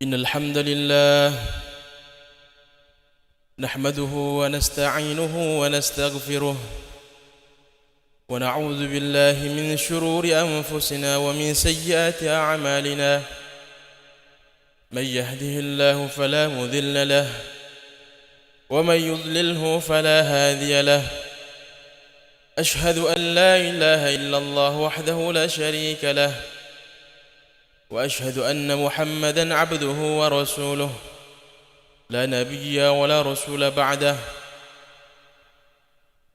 إن الحمد لله نحمده ونستعينه ونستغفره ونعوذ بالله من شرور أنفسنا ومن سيئات أعمالنا. من يهده الله فلا مضل له ومن يضلله فلا هادي له. أشهد أن لا إله إلا الله وحده لا شريك له وأشهد أن محمدًا عبده ورسوله لا نبي ولا رسول بعده.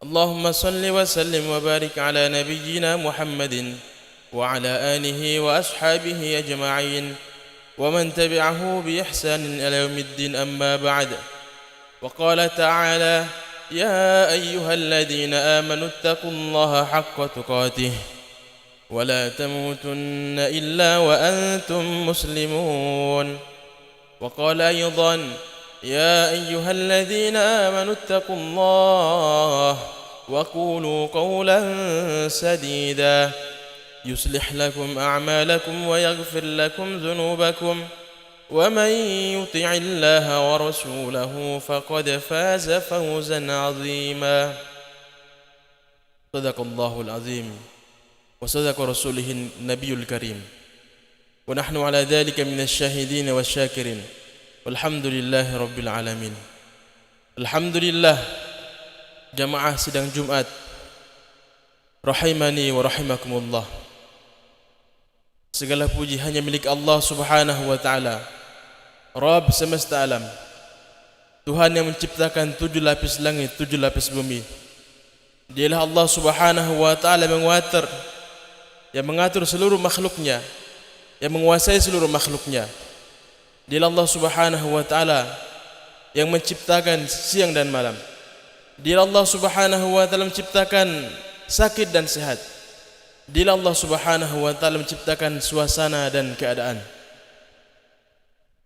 اللهم صل وسلم وبارك على نبينا محمد وعلى آله وأصحابه أجمعين ومن تبعه بإحسان إلى يوم الدين. أما بعد، وقال تعالى: يا أيها الذين آمنوا اتقوا الله حق تقاته ولا تموتن إلا وأنتم مسلمون. وقال أيضا: يا أيها الذين آمنوا اتقوا الله وقولوا قولا سديدا يصلح لكم أعمالكم ويغفر لكم ذنوبكم ومن يطع الله ورسوله فقد فاز فوزا عظيما. صدق الله العظيم وصدق رسوله النبي الكريم ونحن على ذلك من الشاهدين والشاكرين والحمد لله رب العالمين. Alhamdulillah, jamaah sidang Jumat rahimani wa rahimakumullah. Segala puji hanya milik Allah Subhanahu wa taala, Rabb semesta alam, Tuhan yang menciptakan 7 lapis langit, 7 lapis bumi. Dialah Allah Subhanahu wa taala yang mengatur seluruh makhluknya, yang menguasai seluruh makhluknya. Dialah Allah Subhanahu wa taala yang menciptakan siang dan malam. Dialah Allah Subhanahu wa taala menciptakan sakit dan sehat. Dialah Allah Subhanahu wa taala menciptakan suasana dan keadaan.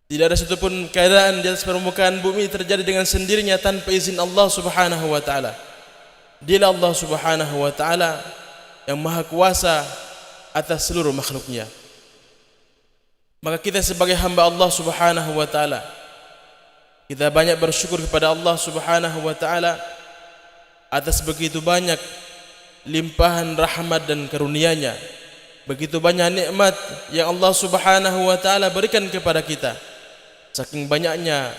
Tidak ada satupun keadaan di atas permukaan bumi terjadi dengan sendirinya tanpa izin Allah Subhanahu wa taala. Dialah Allah Subhanahu wa taala yang maha kuasa atas seluruh makhluknya. Maka kita sebagai hamba Allah Subhanahu wa taala, kita banyak bersyukur kepada Allah Subhanahu wa taala atas begitu banyak limpahan rahmat dan karunia-Nya, begitu banyak nikmat yang Allah Subhanahu wa taala berikan kepada kita. Saking banyaknya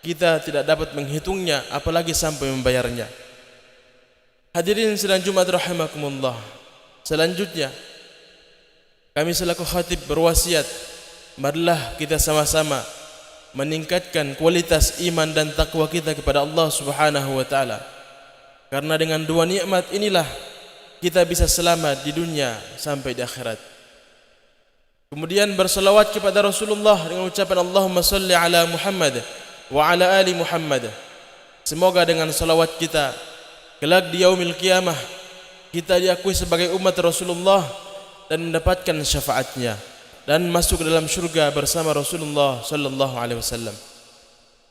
kita tidak dapat menghitungnya, apalagi sampai membayarnya. Hadirin sidang Jumat rahimakumullah. Selanjutnya, kami selaku khatib berwasiat, marilah kita sama-sama meningkatkan kualitas iman dan takwa kita kepada Allah Subhanahu wa taala. Karena dengan 2 nikmat inilah kita bisa selamat di dunia sampai di akhirat. Kemudian berselawat kepada Rasulullah dengan ucapan Allahumma salli ala Muhammad wa ala ali Muhammad. Semoga dengan salawat kita kelak di yaumil qiyamah kita diakui sebagai umat Rasulullah dan mendapatkan syafaatnya dan masuk ke dalam syurga bersama Rasulullah sallallahu alaihi wasallam.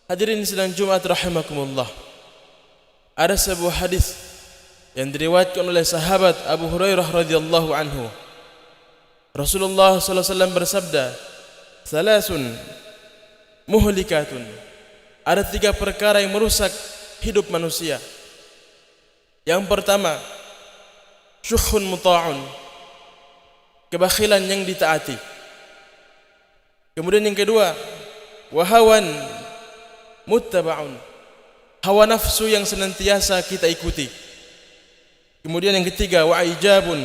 Hadirin sidang Jumat rahimakumullah. Ada sebuah hadis yang diriwayatkan oleh sahabat Abu Hurairah radhiyallahu anhu. Rasulullah sallallahu alaihi wasallam bersabda, "Salasun muhlikatun." Ada 3 perkara yang merusak hidup manusia. Yang pertama, syukhun muta'un, kebakhilan yang ditaati. Kemudian yang kedua, wahawan muttaba'un, hawa nafsu yang senantiasa kita ikuti. Kemudian yang ketiga, wa'ijabun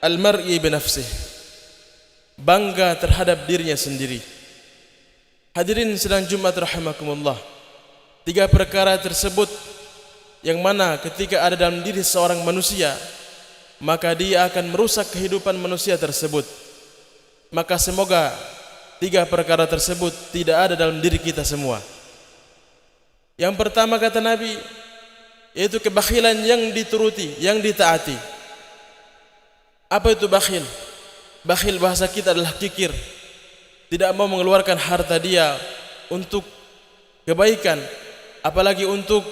al-mar'i binafsih, bangga terhadap dirinya sendiri. Hadirin sidang Jumat rahimakumullah. 3 perkara tersebut yang mana ketika ada dalam diri seorang manusia, maka dia akan merusak kehidupan manusia tersebut. Maka semoga 3 perkara tersebut tidak ada dalam diri kita semua. Yang pertama kata Nabi, yaitu kebakhilan yang dituruti, yang ditaati. Apa itu bakhil? Bakhil bahasa kita adalah kikir, tidak mau mengeluarkan harta dia untuk kebaikan, apalagi untuk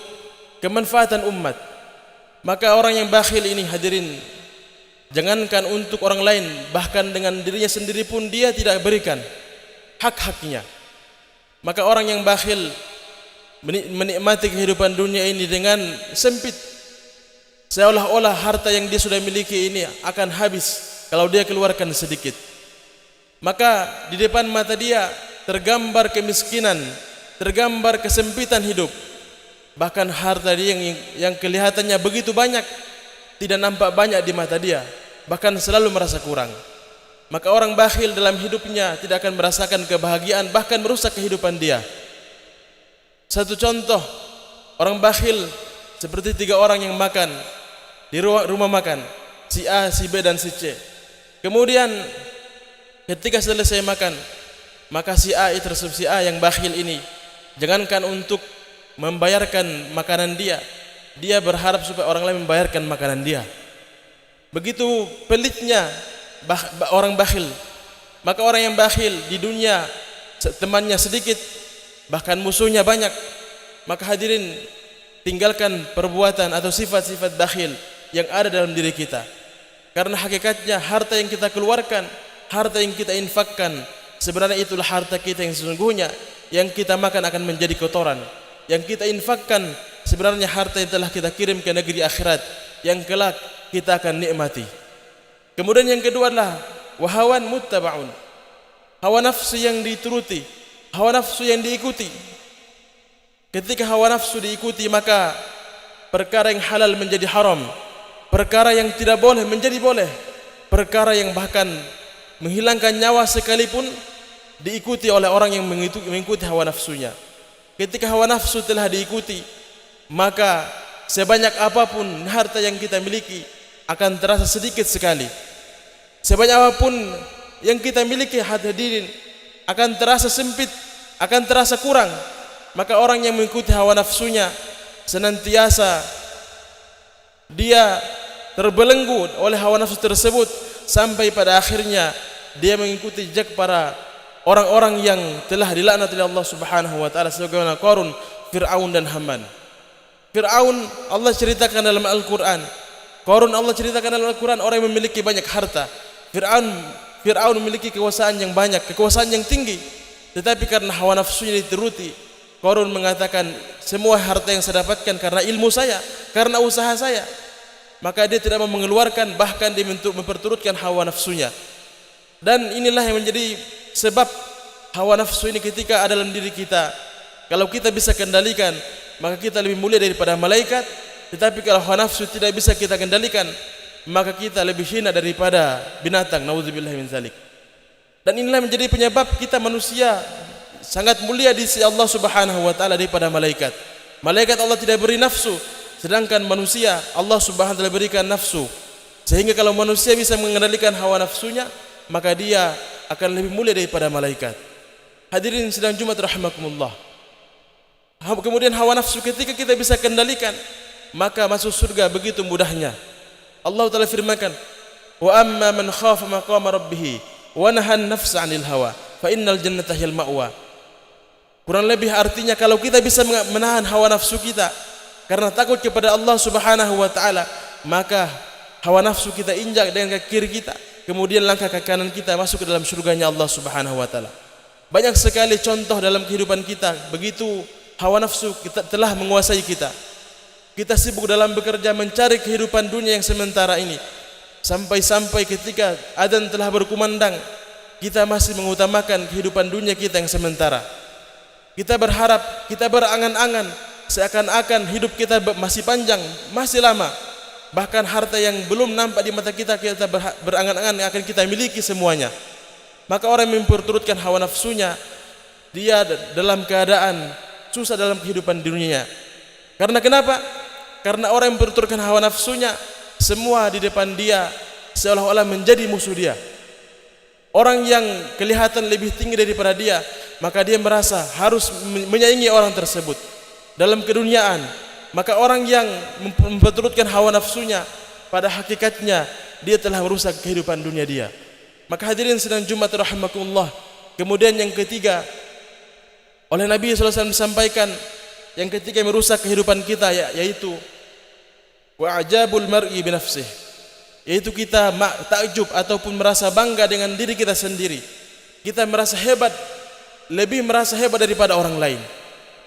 kemanfaatan umat. Maka orang yang bakhil ini, hadirin, jangankan untuk orang lain, bahkan dengan dirinya sendiri pun dia tidak berikan. hak-haknya. Maka orang yang bakhil menikmati kehidupan dunia ini dengan sempit, seolah-olah harta yang dia sudah miliki ini akan habis kalau dia keluarkan sedikit. Maka di depan mata dia tergambar kemiskinan, tergambar kesempitan hidup. Bahkan harta dia yang kelihatannya begitu banyak tidak nampak banyak di mata dia, bahkan selalu merasa kurang. Maka orang bakhil dalam hidupnya tidak akan merasakan kebahagiaan, bahkan merusak kehidupan dia. Satu contoh, orang bakhil seperti 3 orang yang makan di rumah makan, si A, si B dan si C. Kemudian ketika selesai makan, maka si A tersebut, si A yang bakhil ini, jangankan untuk membayarkan makanan dia berharap supaya orang lain membayarkan makanan dia. Begitu pelitnya orang bakhil. Maka orang yang bakhil di dunia temannya sedikit, bahkan musuhnya banyak. Maka hadirin, tinggalkan perbuatan atau sifat-sifat bakhil yang ada dalam diri kita. Karena hakikatnya harta yang kita keluarkan, harta yang kita infakkan, sebenarnya itulah harta kita yang sesungguhnya. Yang kita makan akan menjadi kotoran. Yang kita infakkan sebenarnya harta yang telah kita kirim ke negeri akhirat, yang kelak kita akan nikmati. Kemudian yang kedua adalah wahawan muttaba'un, hawa nafsu yang dituruti, hawa nafsu yang diikuti. Ketika hawa nafsu diikuti, maka perkara yang halal menjadi haram, perkara yang tidak boleh menjadi boleh, perkara yang bahkan menghilangkan nyawa sekalipun diikuti oleh orang yang mengikuti hawa nafsunya. Ketika hawa nafsu telah diikuti, maka sebanyak apapun harta yang kita miliki akan terasa sedikit sekali. Sebanyak apapun yang kita miliki, hadirin, akan terasa sempit, akan terasa kurang. Maka orang yang mengikuti hawa nafsunya senantiasa dia terbelenggu oleh hawa nafsu tersebut, sampai pada akhirnya dia mengikuti jejak para orang-orang yang telah dilaknat oleh Allah Subhanahu wa taala, sebagaimana Qarun, Fir'aun dan Haman. Fir'aun Allah ceritakan dalam Al-Qur'an, Qarun Allah ceritakan dalam Al-Qur'an, orang yang memiliki banyak harta. Fir'aun memiliki kekuasaan yang banyak, kekuasaan yang tinggi, tetapi karena hawa nafsunya dituruti, Qarun mengatakan semua harta yang saya dapatkan karena ilmu saya, karena usaha saya. Maka dia tidak mau mengeluarkan, bahkan dia memperturutkan hawa nafsunya. Dan inilah yang menjadi sebab hawa nafsu ini ketika ada dalam diri kita, kalau kita bisa kendalikan, maka kita lebih mulia daripada malaikat. Tetapi kalau hawa nafsu tidak bisa kita kendalikan, maka kita lebih hina daripada binatang. Nauzubillah min zalik. Dan inilah menjadi penyebab kita manusia sangat mulia di sisi Allah Subhanahu wa taala daripada malaikat. Malaikat Allah tidak beri nafsu, sedangkan manusia Allah Subhanahu wa taala berikan nafsu. Sehingga kalau manusia bisa mengendalikan hawa nafsunya, maka dia akan lebih mulia daripada malaikat. Hadirin sedang Jumat rahimakumullah. Kemudian hawa nafsu ketika kita bisa kendalikan, maka masuk surga begitu mudahnya. Allah Ta'ala firmankan, wa amma man khafa maqama rabbih wa nahan nafsa 'anil hawa fa innal jannata hiyal ma'wa. Kurang lebih artinya, kalau kita bisa menahan hawa nafsu kita karena takut kepada Allah Subhanahu wa taala, maka hawa nafsu kita injak dengan kaki kiri kita, kemudian langkah kaki kanan kita masuk ke dalam surganya Allah Subhanahu wa taala. Banyak sekali contoh dalam kehidupan kita, begitu hawa nafsu kita telah menguasai kita. Kita sibuk dalam bekerja mencari kehidupan dunia yang sementara ini, sampai-sampai ketika adzan telah berkumandang, kita masih mengutamakan kehidupan dunia kita yang sementara. Kita berharap, kita berangan-angan seakan-akan hidup kita masih panjang, masih lama. Bahkan harta yang belum nampak di mata kita, kita berangan-angan yang akan kita miliki semuanya. Maka orang yang memperturutkan hawa nafsunya, dia dalam keadaan susah dalam kehidupan dunianya. Karena kenapa? Karena orang yang memperturutkan hawa nafsunya, semua di depan dia seolah-olah menjadi musuh dia. Orang yang kelihatan lebih tinggi daripada dia, maka dia merasa harus menyaingi orang tersebut dalam keduniaan. Maka orang yang memperturutkan hawa nafsunya, pada hakikatnya dia telah merusak kehidupan dunia dia. Maka hadirin sedang Jumat rahimakumullah. Kemudian yang ketiga, oleh Nabi SAW disampaikan, yang ketiga merusak kehidupan kita, yaitu wa'ajabul mar'i binafsih, yaitu kita takjub ataupun merasa bangga dengan diri kita sendiri. Kita merasa hebat lebih merasa hebat daripada orang lain.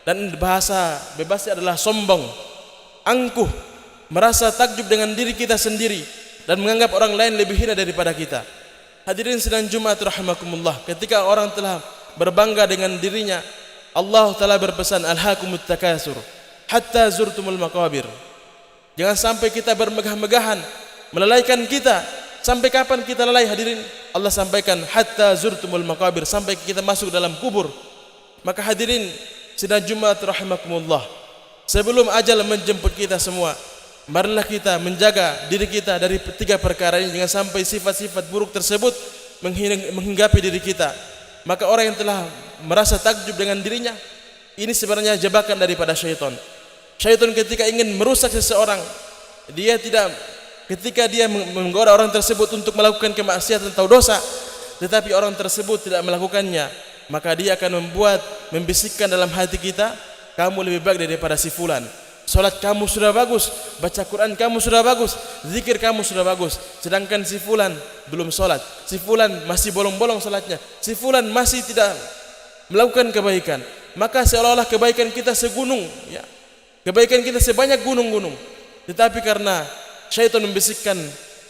Dan bahasa bebasnya adalah sombong, angkuh, merasa takjub dengan diri kita sendiri dan menganggap orang lain lebih hina daripada kita. Hadirin sidang Jumat rahimakumullah, ketika orang telah berbangga dengan dirinya, Allah Ta'ala berpesan, alhaakumut takasur hatta zurtumul maqabir. Jangan sampai kita bermegah-megahan, melalaikan kita. Sampai kapan kita lalai hadirin? Allah sampaikan hatta zurtumul maqabir, sampai kita masuk dalam kubur. Maka hadirin sidang Jumat rahimakumullah, sebelum ajal menjemput kita semua, marilah kita menjaga diri kita dari tiga perkara ini. Jangan sampai sifat-sifat buruk tersebut menghinggapi diri kita. Maka orang yang telah merasa takjub dengan dirinya, ini sebenarnya jebakan daripada syaitan. Syaitan ketika ingin merusak seseorang, dia tidak, ketika dia menggoda orang tersebut untuk melakukan kemaksiatan atau dosa, tetapi orang tersebut tidak melakukannya, maka dia akan membisikkan dalam hati kita, kamu lebih baik daripada si fulan. Salat kamu sudah bagus, baca Quran kamu sudah bagus, zikir kamu sudah bagus, sedangkan si fulan belum salat, si fulan masih bolong-bolong salatnya, si fulan masih tidak melakukan kebaikan. Maka seolah-olah kebaikan kita segunung, ya, kebaikan kita sebanyak gunung-gunung. Tetapi karena syaitan membisikkan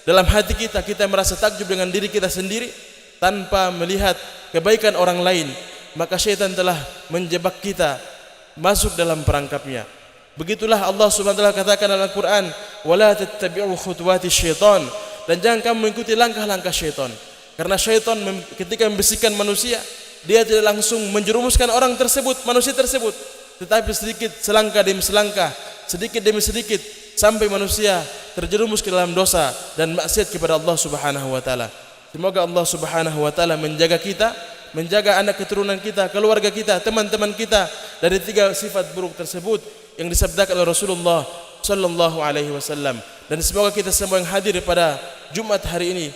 dalam hati kita, kita merasa takjub dengan diri kita sendiri tanpa melihat kebaikan orang lain, maka syaitan telah menjebak kita masuk dalam perangkapnya. Begitulah Allah Subhanahu wa taala katakan dalam Al-Qur'an, wala tattabi'u khutuwati syaitan, dan jangan kamu mengikuti langkah-langkah syaitan. Karena syaitan ketika membisikkan manusia, dia tidak langsung menjerumuskan orang tersebut, manusia tersebut, tetapi sedikit selangkah demi selangkah, sedikit demi sedikit, sampai manusia terjerumus ke dalam dosa dan maksiat kepada Allah Subhanahu wa taala. Semoga Allah Subhanahu wa taala menjaga kita, menjaga anak keturunan kita, keluarga kita, teman-teman kita dari tiga sifat buruk tersebut yang disabdakan oleh Rasulullah sallallahu alaihi wasallam. Dan semoga kita semua yang hadir pada Jumat hari ini,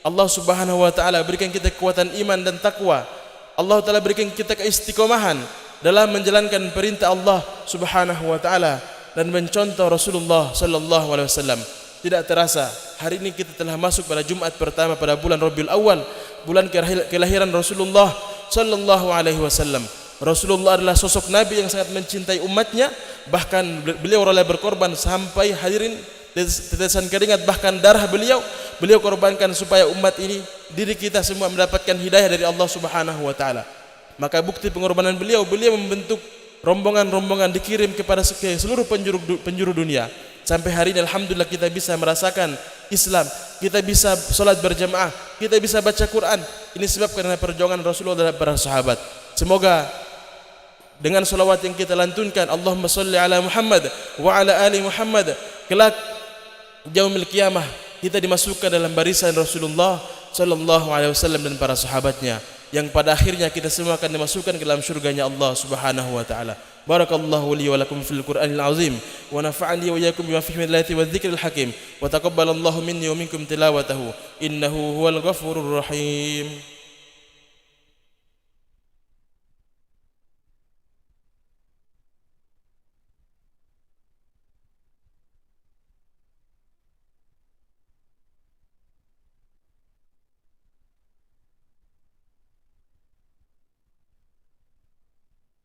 Allah Subhanahu wa taala berikan kita kekuatan iman dan takwa. Allah taala berikan kita keistiqomahan dalam menjalankan perintah Allah Subhanahu wa taala dan mencontoh Rasulullah sallallahu alaihi wasallam. Tidak terasa hari ini kita telah masuk pada Jumat pertama pada bulan Rabiul Awal, bulan kelahiran Rasulullah sallallahu alaihi wasallam. Rasulullah adalah sosok Nabi yang sangat mencintai umatnya, bahkan beliau rela berkorban sampai hadirin tetesan keringat, bahkan darah beliau korbankan supaya umat ini, diri kita semua mendapatkan hidayah dari Allah Subhanahu wa taala. Maka bukti pengorbanan beliau membentuk rombongan-rombongan dikirim kepada seluruh penjuru dunia. Sampai hari ini alhamdulillah kita bisa merasakan Islam, kita bisa salat berjamaah, kita bisa baca Quran. Ini sebab karena perjuangan Rasulullah dan para sahabat. Semoga dengan salawat yang kita lantunkan, Allahumma salli ala Muhammad wa ala ali Muhammad, kelak yaumil qiyamah kita dimasukkan dalam barisan Rasulullah sallallahu alaihi wasallam dan para sahabatnya, yang pada akhirnya kita semua akan dimasukkan ke dalam surganya Allah Subhanahu wa taala. Barakallahu li wa lakum fil Qur'anil azim wa nafa'ani wa iyyakum bima fihi min al-ayati wadh-dhikril hakim wa taqabbalallahu minni wa minkum tilawatahu innahu huwal ghafurur rahim.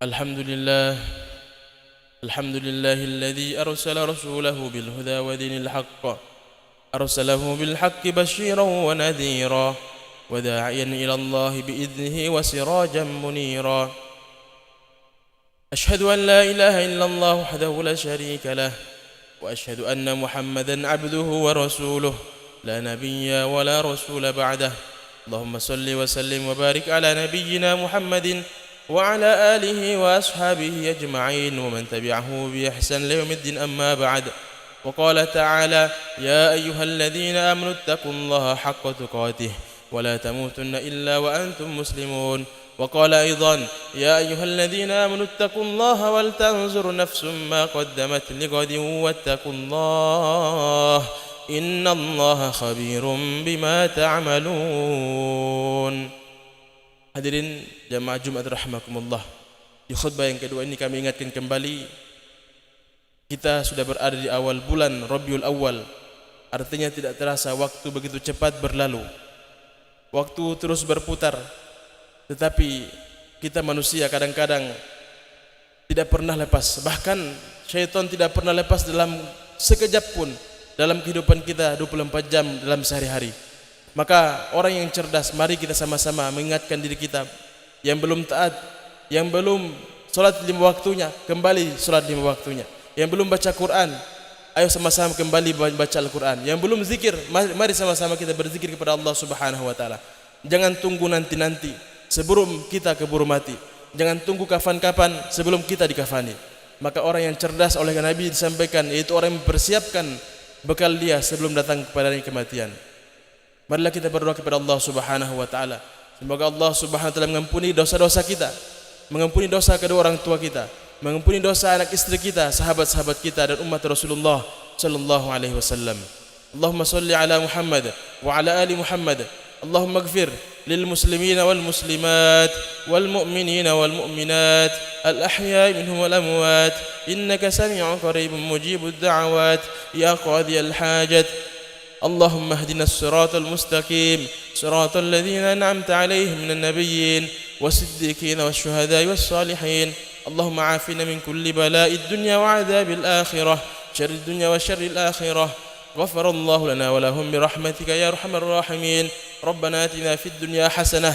الحمد لله الذي أرسل رسوله بالهدى ودين الحق، أرسله بالحق بشيرا ونذيرا وداعيا إلى الله بإذنه وسراجا منيرا. أشهد أن لا إله إلا الله وحده لا شريك له، وأشهد أن محمدا عبده ورسوله لا نبي ولا رسول بعده. اللهم صل وسلم وبارك على نبينا محمد وعلى آله وأصحابه أجمعين ومن تبعه بإحسان ليوم الدين. أما بعد، وقال تعالى: يا أيها الذين آمنوا اتقوا الله حق تقاته ولا تموتن إلا وأنتم مسلمون. وقال أيضا: يا أيها الذين آمنوا اتقوا الله ولتنظر نفس ما قدمت لغد واتقوا الله إن الله خبير بما تعملون. Hadirin jamaah Jumat rahimakumullah, di khutbah yang kedua ini kami ingatkan kembali, kita sudah berada di awal bulan Rabiul Awal. Artinya tidak terasa waktu begitu cepat berlalu. Waktu terus berputar, tetapi kita manusia kadang-kadang tidak pernah lepas, bahkan syaitan tidak pernah lepas dalam sekejap pun dalam kehidupan kita 24 jam dalam sehari-hari. Maka orang yang cerdas, mari kita sama-sama mengingatkan diri kita yang belum taat, yang belum salat 5 waktunya, kembali salat 5 waktunya. Yang belum baca Quran, ayo sama-sama kembali baca Al-Quran. Yang belum zikir, mari sama-sama kita berzikir kepada Allah Subhanahu wa taala. Jangan tunggu nanti-nanti sebelum kita keburu mati. Jangan tunggu kapan-kapan sebelum kita dikafani. Maka orang yang cerdas oleh Nabi disampaikan, yaitu orang yang mempersiapkan bekal dia sebelum datang kepadanya kematian. Marilah kita berdoa kepada Allah Subhanahu wa taala. Semoga Allah Subhanahu wa taala mengampuni dosa-dosa kita, mengampuni dosa kedua orang tua kita, mengampuni dosa anak istri kita, sahabat-sahabat kita dan umat Rasulullah sallallahu alaihi wasallam. Allahumma salli ala Muhammad wa ala ali Muhammad. Allahumma ighfir lil muslimin wal muslimat wal mu'minin wal mu'minat al ahya'i minhum wal amwat innaka sami'un qaribun mujibud da'awat ya qadiyal hajat. Allahumma ihdina as-siratal mustaqim siratal ladzina an'amta 'alaihim minan nabiyyin was-siddiqin wasyuhada'i was-salihin. اللهم عافنا من كل بلاء الدنيا وعذاب الآخرة شر الدنيا وشر الآخرة. غفر الله لنا ولهم برحمتك يا أرحم الراحمين. ربنا آتنا في الدنيا حسنة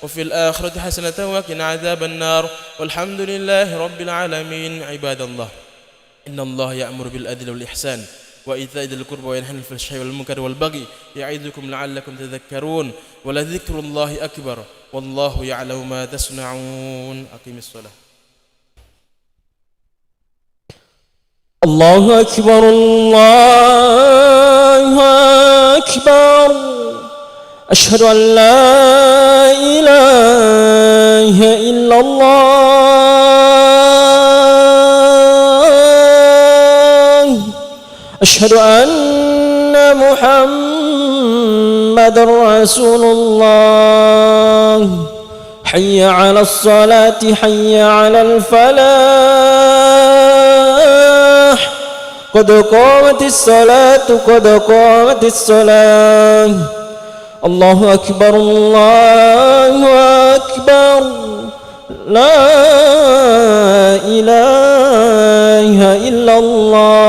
وفي الآخرة حسنة وقنا عذاب النار والحمد لله رب العالمين. عباد الله إن الله يأمر بالعدل والإحسان وإيتاء ذي القربى وينهى عن الفحشاء والمنكر والبغي يعظكم لعلكم تذكرون ولذكر الله أكبر والله يعلم ما تصنعون. أقم الصلاة. الله أكبر الله أكبر أشهد أن لا إله إلا الله أشهد أن محمد رسول الله حي على الصلاة حي على الفلاح قد قامت الصلاة قد قامت الصلاة. الله أكبر الله أكبر لا إله إلا الله.